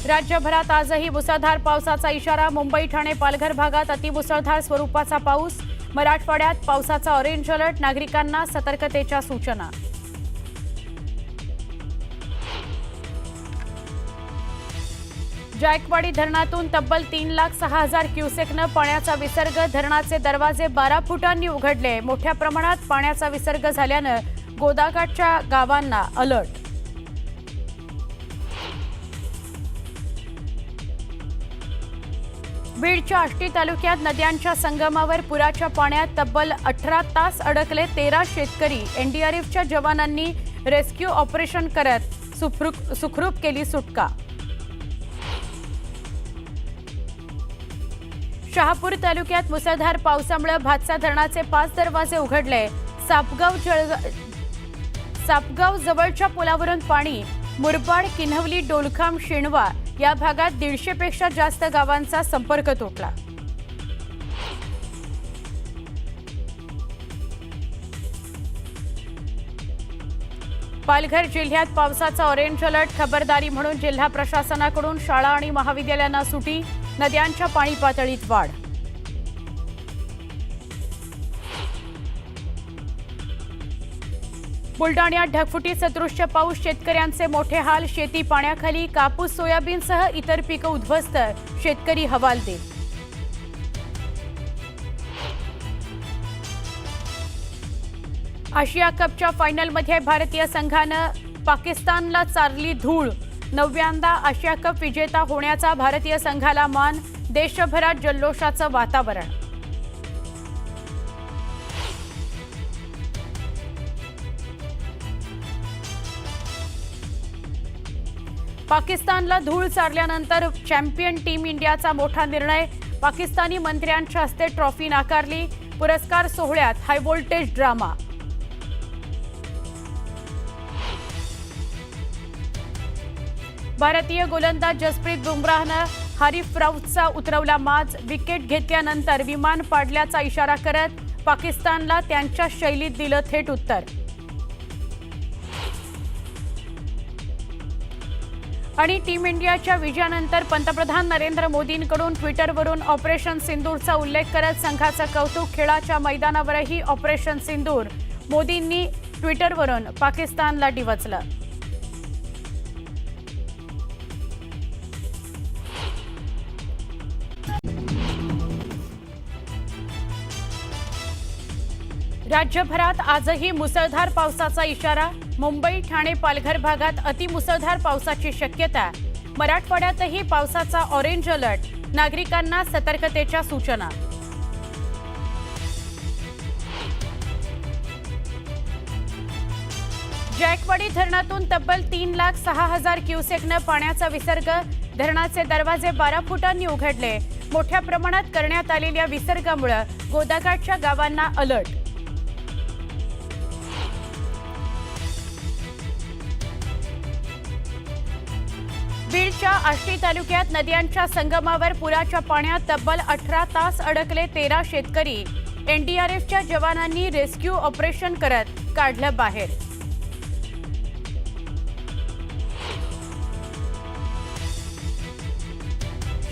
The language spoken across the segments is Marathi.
राज्यभरात आजही मुसळधार पावसाचा इशारा। मुंबई, ठाणे, पालघर भागात अतिमुसळधार स्वरूपाचा पाऊस। मराठवाड्यात पावसाचा ऑरेंज अलर्ट, नागरिकांना सतर्कतेच्या सूचना। जायकवाडी धरणातून तब्बल 3,06,000 क्युसेकनं पाण्याचा विसर्ग। धरणाचे दरवाजे 12 फुटांनी उघडले। मोठ्या प्रमाणात पाण्याचा विसर्ग झाल्यानं गोदाकाठच्या गावांना अलर्ट। बीडच्या आष्टी तालुक्यात नद्यांच्या संगमावर पुराच्या पाण्यात तब्बल 18 तास अडकले 13 शेतकरी। एनडीआरएफच्या जवानांनी रेस्क्यू ऑपरेशन करत सुखरूप केली सुटका। शहापूर तालुक्यात मुसळधार पावसामुळे भातसा धरणाचे 5 दरवाजे उघडले। सापगाव जवळच्या पुलावरून पाणी। मुरबाड, किन्हवली, डोलखाम, शेणवा या भागात 150 पेक्षा जास्त गावांचा संपर्क तुटला। पालघर जिल्ह्यात पावसाचा ऑरेंज अलर्ट, खबरदारी म्हणून जिल्हा प्रशासनाकडून शाळा आणि महाविद्यालयांना सुटी। नद्यांच्या पाणी पातळीत वाढ। बुलडाण्यात ढगफुटी सदृश्य पाऊस, शेतकऱ्यांचे मोठे हाल। शेती पाण्याखाली, कापूस, सोयाबीनसह इतर पिकं उद्ध्वस्त, शेतकरी हवालदिल। आशिया कपच्या फायनलमध्ये भारतीय संघानं पाकिस्तानला चारली धूळ। 9व्यांदा आशिया कप विजेता होण्याचा भारतीय संघाला मान। देशभरात जल्लोषाचं वातावरण। पाकिस्तानला धूळ चारल्यानंतर चॅम्पियन टीम इंडियाचा मोठा निर्णय। पाकिस्तानी मंत्र्यांच्या हस्ते ट्रॉफी नाकारली। पुरस्कार सोहळ्यात हाय व्होल्टेज ड्रामा। भारतीय गोलंदाज जसप्रीत बुमराहनं हरीफ राऊतचा उतरवला माज। विकेट घेतल्यानंतर विमान पाडल्याचा इशारा करत पाकिस्तानला त्यांच्या शैलीत दिलं थेट उत्तर। आणि टीम इंडियाच्या विजयानंतर पंतप्रधान नरेंद्र मोदींकडून ट्विटरवरून ऑपरेशन सिंदूरचा उल्लेख करत संघाचं कौतुक। खेळाच्या मैदानावरही ऑपरेशन सिंदूर। मोदींनी ट्विटरवरून पाकिस्तानला डिवचलं। राज्यभरात आजही मुसळधार पावसाचा इशारा। मुंबई, ठाणे, पालघर भागात अतिमुसळधार पावसाची शक्यता। मराठवाड्यातही पावसाचा ऑरेंज अलर्ट, नागरिकांना सतर्कतेच्या सूचना। जायकवाडी धरणातून तब्बल 3,06,000 क्युसेकनं पाण्याचा विसर्ग। धरणाचे दरवाजे 12 फुटांनी उघडले। मोठ्या प्रमाणात करण्यात आलेल्या विसर्गामुळे गोदाकाठच्या गावांना अलर्ट। बीडच्या आष्टी तालुक्यात नद्यांच्या संगमावर पुराच्या पाण्यात तब्बल 18 तास अडकले 13 शेतकरी। एनडीआरएफच्या जवानांनी रेस्क्यू ऑपरेशन करत काढलं बाहेर।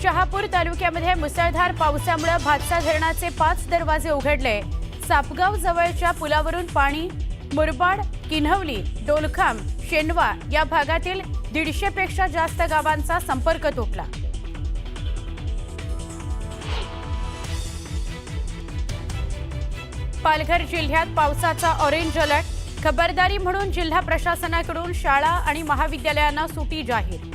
शहापूर तालुक्यामध्ये मुसळधार पावसामुळे भातसा धरणाचे 5 दरवाजे उघडले। सापगाव जवळच्या पुलावरून पाणी। मुरबाड, किन्हवली, डोलखाम, शेणवा या भागातील 150 पेक्षा जास्त गावांचा संपर्क तुटला। पालघर जिल्ह्यात पावसाचा ऑरेंज अलर्ट, खबरदारी म्हणून जिल्हा प्रशासनाकडून शाळा आणि महाविद्यालयांना सुटी जाहीर।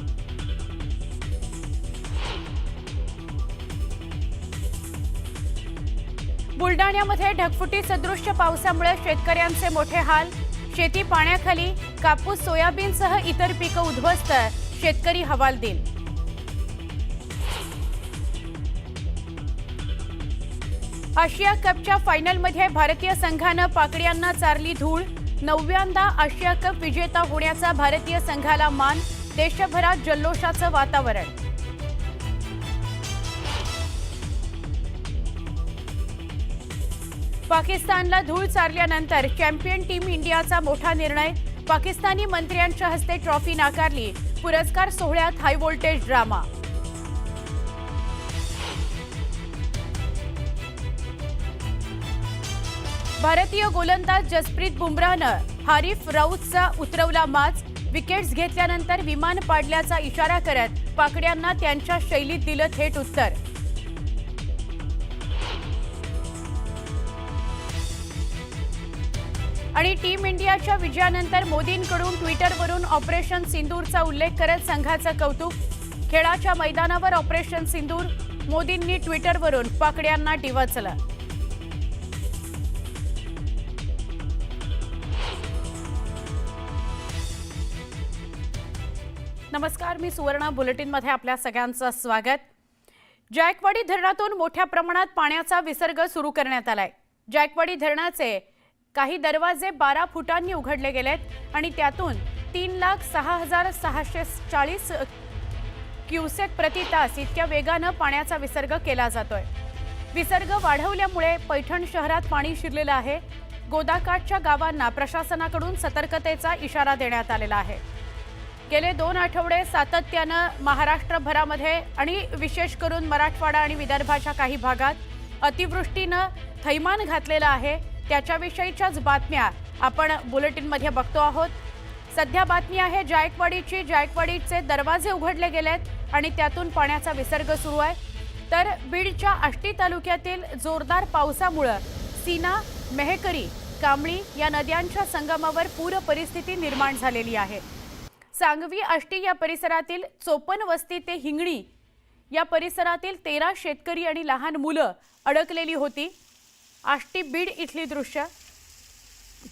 बुलडाण्यामध्ये ढगफुटी सदृश्य पावसामुळे शेतकऱ्यांचे मोठे हाल। शेती पाण्याखाली, कापूस, सोयाबीनसह इतर पिकं उद्ध्वस्त, शेतकरी हवालदिल। आशिया कपच्या फायनलमध्ये भारतीय संघानं पाकड्यांना चारली धूळ। 9व्यांदा आशिया कप विजेता होण्याचा भारतीय संघाला मान। देशभरात जल्लोषाचं वातावरण। पाकिस्तानला धूळ चारल्यानंतर चॅम्पियन टीम इंडियाचा मोठा निर्णय। पाकिस्तानी मंत्र्यांच्या हस्ते ट्रॉफी नाकारली। पुरस्कार सोहळ्यात हाय व्होल्टेज ड्रामा. भारतीय गोलंदाज जसप्रीत बुमराहनं हारिफ राऊतचा उतरवला माज. विकेट्स घेतल्यानंतर विमान पाडल्याचा इशारा करत पाकड्यांना त्यांच्या शैलीत दिलं थेट उत्तर. आणि टीम इंडियाच्या विजयानंतर मोदींकडून ट्विटरवरून ऑपरेशन सिंदूरचा उल्लेख करत संघाचं कौतुक. खेळाच्या मैदानावर ऑपरेशन सिंदूर, मोदींनी ट्विटरवरून पाकड्यांना डिवचलं. नमस्कार, मी सुवर्णा. बुलेटिनमध्ये आपल्या सगळ्यांचं स्वागत. जायकवाडी धरणातून मोठ्या प्रमाणात पाण्याचा विसर्ग सुरू करण्यात आलाय. जायकवाडी धरणाचे काही दरवाजे 12 फुटांनी उघडले गेलेत आणि त्यातून 3,06,640 क्युसेक प्रति तास इतक्या वेगानं पाण्याचा विसर्ग केला जातोय. विसर्ग वाढवल्यामुळे पैठण शहरात पाणी शिरलेलं आहे. गोदाकाठच्या गावांना प्रशासनाकडून सतर्कतेचा इशारा देण्यात आलेला आहे. गेले 2 आठवडे सातत्यानं महाराष्ट्रभरामध्ये आणि विशेष करून मराठवाडा आणि विदर्भाच्या काही भागात अतिवृष्टीनं थैमान घातलेलं आहे. त्याच्याविषयीच्याच बातम्या आपण बुलेटिनमध्ये बघतो आहोत. सध्या बातमी आहे जायकवाडीची. जायकवाडीचे दरवाजे उघडले गेलेत आणि त्यातून पाण्याचा विसर्ग सुरू आहे. तर बीडच्या आष्टी तालुक्यातील जोरदार पावसामुळे सीना, मेहकरी, कांबळी या नद्यांच्या संगमावर पूर परिस्थिती निर्माण झालेली आहे. सांगवी, आष्टी या परिसरातील चोपन वस्ती ते हिंगणी या परिसरातील 13 शेतकरी आणि लहान मुलं अडकलेली होती. आष्टी बीड इथली दृश्य,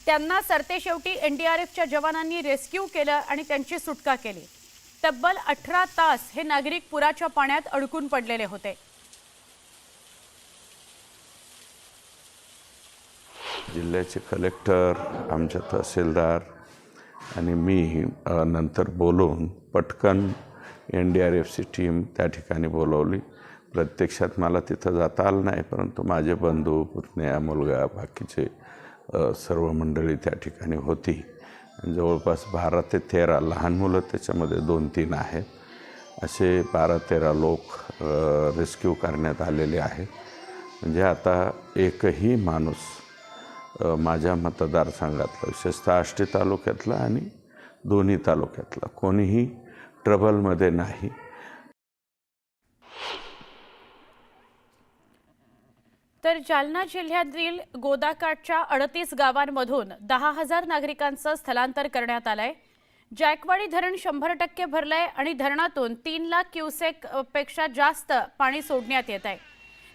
त्यांना सरतेशेवटी NDRFच्या जवानांनी रेस्क्यू केलं आणि त्यांची सुटका केली. तब्बल 18 तास हे नागरिक पुराच्या पाण्यात अडकून पडलेले होते. जिल्ह्याचे कलेक्टर, आमच्या तहसीलदार आणि मी नंतर बोलवून पटकन NDRFची टीम त्या ठिकाणी बोलवली. प्रत्यक्षात मला तिथं जाता आलं नाही, परंतु माझे बंधू, पुतण्या, मुलगा, बाकीचे सर्व मंडळी त्या ठिकाणी होती. जवळपास 12 ते 13 लहान मुलं, त्याच्यामध्ये 2-3 आहेत, असे 12-13 लोक रेस्क्यू करण्यात आलेले आहेत. म्हणजे आता एकही माणूस माझ्या मतदारसंघातला, विशेषतः आष्टी तालुक्यातला आणि दोन्ही तालुक्यातला कोणीही ट्रबलमध्ये नाही. तर जालना जिल्ह्यातील गोदाकाठच्या 38 गावांमधून 10,000 नागरिकांचं स्थलांतर करण्यात आलंय. जायकवाडी धरण 100% भरलंय आणि धरणातून 3 लाख क्युसेक पेक्षा जास्त पाणी सोडण्यात येत आहे.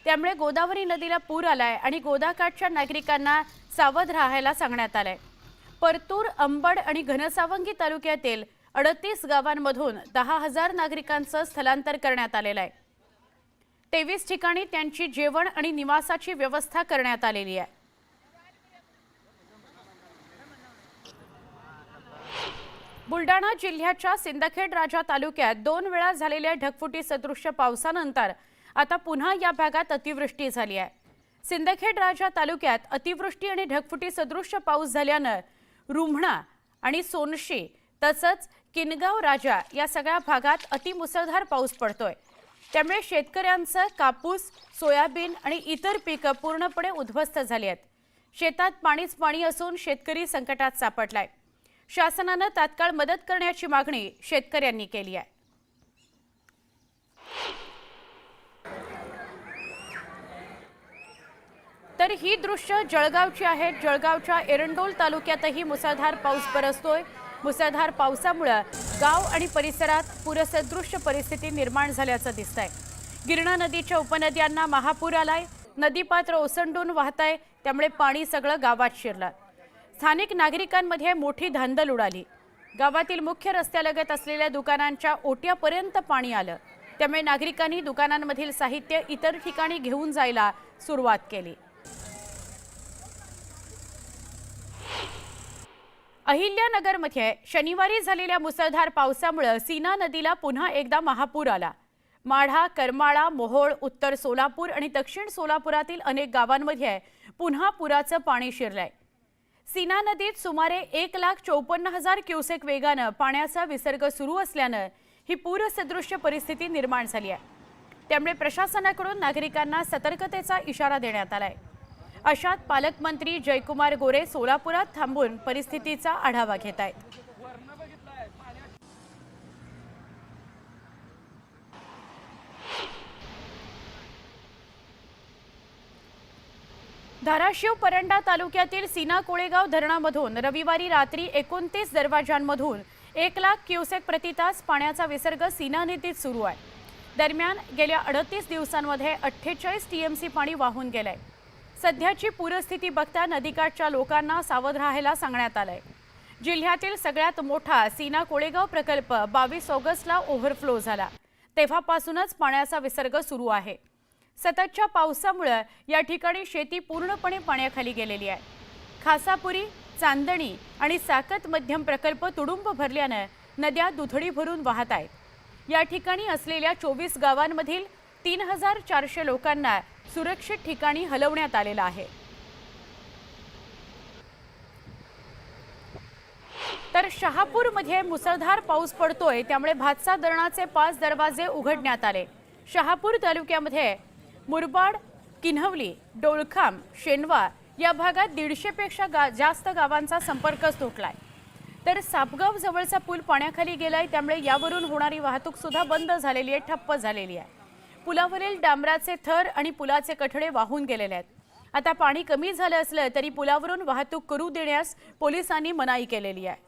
त्यामुळे गोदावरी नदीला पूर आलाय आणि गोदाकाठच्या नागरिकांना सावध राहायला सांगण्यात आलंय. परतूर, अंबड आणि घनसावंगी तालुक्यातील 38 गावांमधून 10,000 नागरिकांचं स्थलांतर करण्यात आलेलं आहे. 23 ठिकाणी त्यांची जेवण आणि निवासाची व्यवस्था करण्यात आलेली आहे. बुलडाणा जिल्ह्याच्या सिंदखेड राजा तालुक्यात 2 वेळा झालेल्या ढगफुटी सदृश्य पावसानंतर आता पुन्हा या भागात अतिवृष्टी झाली आहे. सिंदखेड राजा तालुक्यात अतिवृष्टी आणि ढगफुटी सदृश्य पाऊस झाल्यानं रुम्हणा आणि सोनशी तसंच किनगाव राजा या सगळ्या भागात अतिमुसळधार पाऊस पडतोय. त्यामुळे शेतकऱ्यांचं कापूस, सोयाबीन आणि इतर पिकं पूर्णपणे उद्ध्वस्त झाली आहेत. शेतात पाणीच पाणी असून शेतकरी संकटात सापडलाय. शासनानं तात्काळ मदत करण्याची मागणी शेतकऱ्यांनी केली आहे. तर ही दृश्य जळगावची आहेत. जळगावच्या एरंडोल तालुक्यातही मुसळधार पाऊस बरसतोय. मुसळधार पावसामुळे गाव आणि परिसरात पूरसदृश्य परिस्थिती निर्माण झाल्याचं दिसतंय. गिरणा नदीच्या उपनद्यांना महापूर आलाय. नदीपात्र ओसंडून वाहतंय, त्यामुळे पाणी सगळं गावात शिरलं. स्थानिक नागरिकांमध्ये मोठी धांदल उडाली. गावातील मुख्य रस्त्यालगत असलेल्या दुकानांच्या ओट्यापर्यंत पाणी आलं. त्यामुळे नागरिकांनी दुकानांमधील साहित्य इतर ठिकाणी घेऊन जायला सुरुवात केली. अहिल्यानगरमध्ये शनिवारी झालेल्या मुसळधार पावसामुळे सीना नदीला पुन्हा एकदा महापूर आला. माढा, करमाळा, मोहोळ, उत्तर सोलापूर आणि दक्षिण सोलापुरातील अनेक गावांमध्ये पुन्हा पुराचं पाणी शिरलंय. सीना नदीत सुमारे 1,54,000 क्युसेक वेगानं पाण्याचा विसर्ग सुरू असल्यानं ही पूरसदृश्य परिस्थिती निर्माण झाली आहे. त्यामुळे प्रशासनाकडून नागरिकांना सतर्कतेचा इशारा देण्यात आलाय. अशात पालकमंत्री जयकुमार गोरे सोलापुरात थांबून परिस्थितीचा आढावा घेत आहेत. धाराशिव परंडा तालुक्यातील सीना कोळेगाव धरणामधून रविवारी रात्री 29 दरवाजांमधून 1,00,000 क्युसेक प्रतितास पाण्याचा विसर्ग सीना नदीत सुरू आहे. दरम्यान गेल्या 38 दिवसांमध्ये 48 टीएमसी पाणी वाहून गेलंय. सध्याची पूरस्थिती बघता नदीकाठच्या लोकांना सावध राहायला सांगण्यात आलंय. जिल्ह्यातील सगळ्यात मोठा सीना कोळेगाव प्रकल्प 22 ऑगस्टला ओव्हरफ्लो झाला. तेव्हापासूनच पाण्याचा विसर्ग सुरू आहे. सततच्या पावसामुळे या ठिकाणी शेती पूर्णपणे पाण्याखाली गेलेली आहे. खासापुरी, चांदणी आणि साकत मध्यम प्रकल्प तुडुंब भरल्याने नद्या दुथडी भरून वाहत आहेत. या ठिकाणी असलेल्या 24 गावांमधील 3,400 लोकांना सुरक्षित ठिकाणी हलवण्यात आलेलं आहे. तर शहापूरमध्ये मुसळधार पाऊस पडतोय, त्यामुळे भातसा धरणाचे 5 दरवाजे उघडण्यात आले. शहापूर तालुक्यामध्ये मुरबाड, किन्हवली, डोळखाम, शेनवा या भागात 150 पेक्षा जास्त गावांचा संपर्कच तुटलाय. तर सापगाव जवळचा पूल पाण्याखाली गेलाय, त्यामुळे यावरून होणारी वाहतूक सुद्धा बंद झालेली आहे, ठप्प झालेली आहे. पुलावरील डांबराचे थर आणि पुलाचे कठडे वाहून गेलेले आहेत. आता पाणी कमी झालं असलं तरी पुलावरून वाहतूक करू देण्यास पोलिसांनी मनाई केलेली आहे.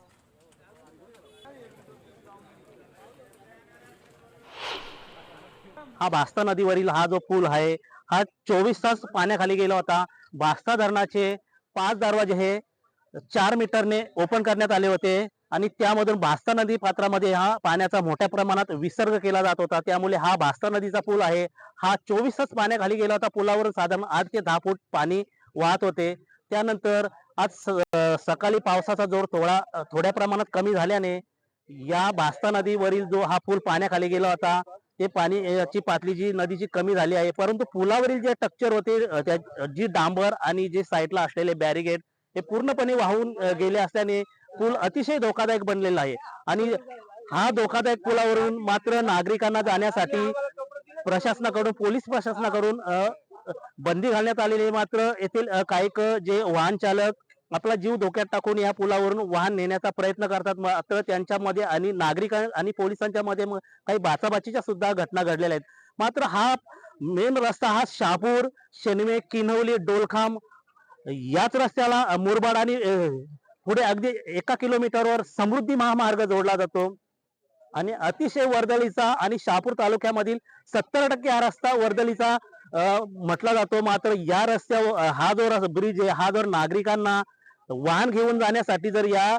हा भास्ता नदीवरील हा जो पूल आहे हा 24 तास पाण्याखाली गेला होता. भास्ता धरणाचे 5 दरवाजे हे 4 मीटरने ओपन करण्यात आले होते आणि त्यामधून भास्ता नदी पात्रामध्ये हा पाण्याचा मोठ्या प्रमाणात विसर्ग केला जात होता. त्यामुळे हा भास्ता नदीचा पूल आहे हा 24 तास पाण्याखाली गेला होता. पुलावर साधारण 8 ते 10 फूट पाणी वाहत होते. त्यानंतर आज सकाळी पावसाचा जोर थोड्या प्रमाणात कमी झाल्याने या भास्ता नदीवरील जो हा पूल पाण्याखाली गेला होता ते पाणी याची पातळी जी नदीची कमी झाली आहे. परंतु पुलावरील जे स्ट्रक्चर होते, जी डांबर आणि जे साईडला असलेले बॅरिगेड हे पूर्णपणे वाहून गेले असल्याने पूल अतिशय धोकादायक बनलेला आहे. आणि हा धोकादायक पुलावरून मात्र नागरिकांना जाण्यासाठी प्रशासनाकडून, पोलीस प्रशासनाकडून बंदी घालण्यात आलेली आहे. मात्र येथील काही जे वाहन चालक आपला जीव धोक्यात टाकून या पुलावरून वाहन नेण्याचा प्रयत्न करतात. मात्र त्यांच्यामध्ये आणि नागरिक आणि पोलिसांच्या मध्ये काही बाचाबाचीच्या सुद्धा घटना घडलेल्या आहेत. मात्र हा मेन रस्ता हा शहापूर, शेनवे, किन्हवली, डोलखाम याच रस्त्याला मुरबाड आणि पुढे अगदी 1 किलोमीटरवर समृद्धी महामार्ग जोडला जातो. आणि अतिशय वर्दळीचा आणि शहापूर तालुक्यामधील 70% हा रस्ता वर्दळीचा म्हटला जातो. मात्र या रस्त्यावर हा जो ब्रिज आहे हा जर नागरिकांना वाहन घेऊन जाण्यासाठी जर या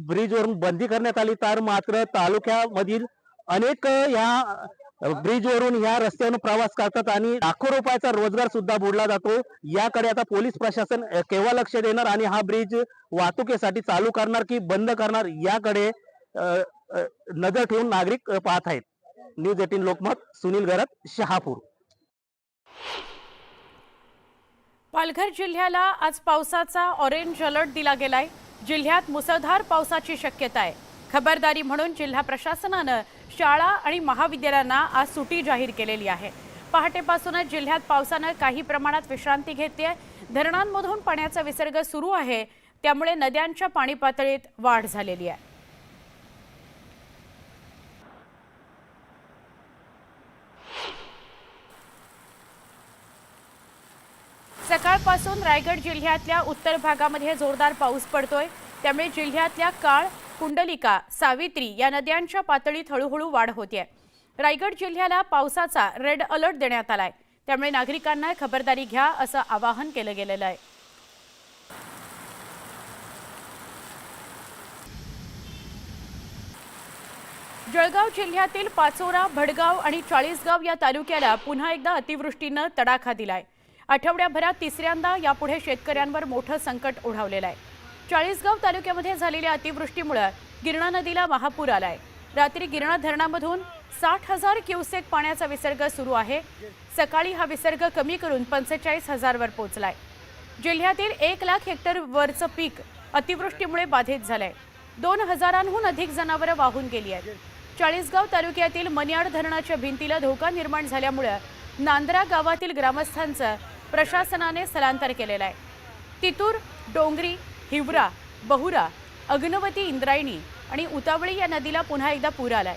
ब्रिजवरून बंदी करण्यात आली तर मात्र तालुक्यामधील अनेक या ब्रिजवरून या रस्त्यावरून प्रवास करतात आणि लाखो रुपयाचा रोजगार सुद्धा बुडला जातो. याकडे आता पोलीस प्रशासन केव्हा लक्ष देणार आणि हा ब्रिज वाहतुकीसाठी चालू करणार की बंद करणार याकडे नजर ठेवून नागरिक पाहत आहेत. न्यूज 18 लोकमत, सुनील गरत, शहापूर. पालघर जिल्ह्याला आज पावसाचा ऑरेंज अलर्ट दिला गेलाय. जिल्ह्यात मुसळधार पावसाची शक्यता आहे. खबरदारी म्हणून जिल्हा प्रशासनानं शाळा आणि महाविद्यालयांना आज सुट्टी जाहीर केलेली आहे. पहाटेपासूनच जिल्ह्यात पावसानं काही प्रमाणात विश्रांती घेतली आहे. धरणांमधून पाण्याचा विसर्ग सुरू आहे, त्यामुळे नद्यांच्या पाणी पातळीत वाढ झालेली आहे. सकाळपासून रायगड जिल्ह्यातल्या उत्तर भागामध्ये जोरदार पाऊस पडतोय. त्यामुळे जिल्ह्यातल्या काळ, कुंडलिका, सावित्री या नद्यांच्या पातळीत हळूहळू वाढ होते. रायगड जिल्ह्याला पावसाचा रेड अलर्ट देण्यात आलाय. त्यामुळे नागरिकांना खबरदारी घ्या असं आवाहन केलं गेलेलं आहे. जळगाव जिल्ह्यातील पाचोरा, भडगाव आणि चाळीसगाव या तालुक्याला पुन्हा एकदा अतिवृष्टीनं तडाखा दिलाय. आठवड्याभरात तिसऱ्यांदा यापुढे शेतकऱ्यांवर मोठं संकट ओढावलेलं आहे. चाळीसगाव तालुक्यामध्ये झालेल्या अतिवृष्टीमुळे गिरणा नदीला महापूर आलाय. रात्री गिरणा धरणामधून 60,000 क्युसेक पाण्याचा विसर्ग सुरू आहे. सकाळी हा विसर्ग कमी करून 45,000 वर पोहोचलाय. जिल्ह्यातील 1,00,000 हेक्टर वरचं पीक अतिवृष्टीमुळे बाधित झालंय. 2,000हून अधिक जनावरं वाहून गेली आहेत. चाळीसगाव तालुक्यातील मन्याड धरणाच्या भिंतीला धोका निर्माण झाल्यामुळे नांदरा गावातील ग्रामस्थांचं प्रशासनाने स्थलांतर केलेलं आहे. तितूर, डोंगरी, हिवरा, बहुरा, अग्नवती, इंद्रायणी आणि उतावळी या नदीला पुन्हा एकदा पूर आलाय.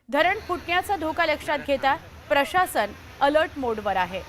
धरण फुटण्याचा धोका लक्षात घेता प्रशासन अलर्ट मोडवर आहे.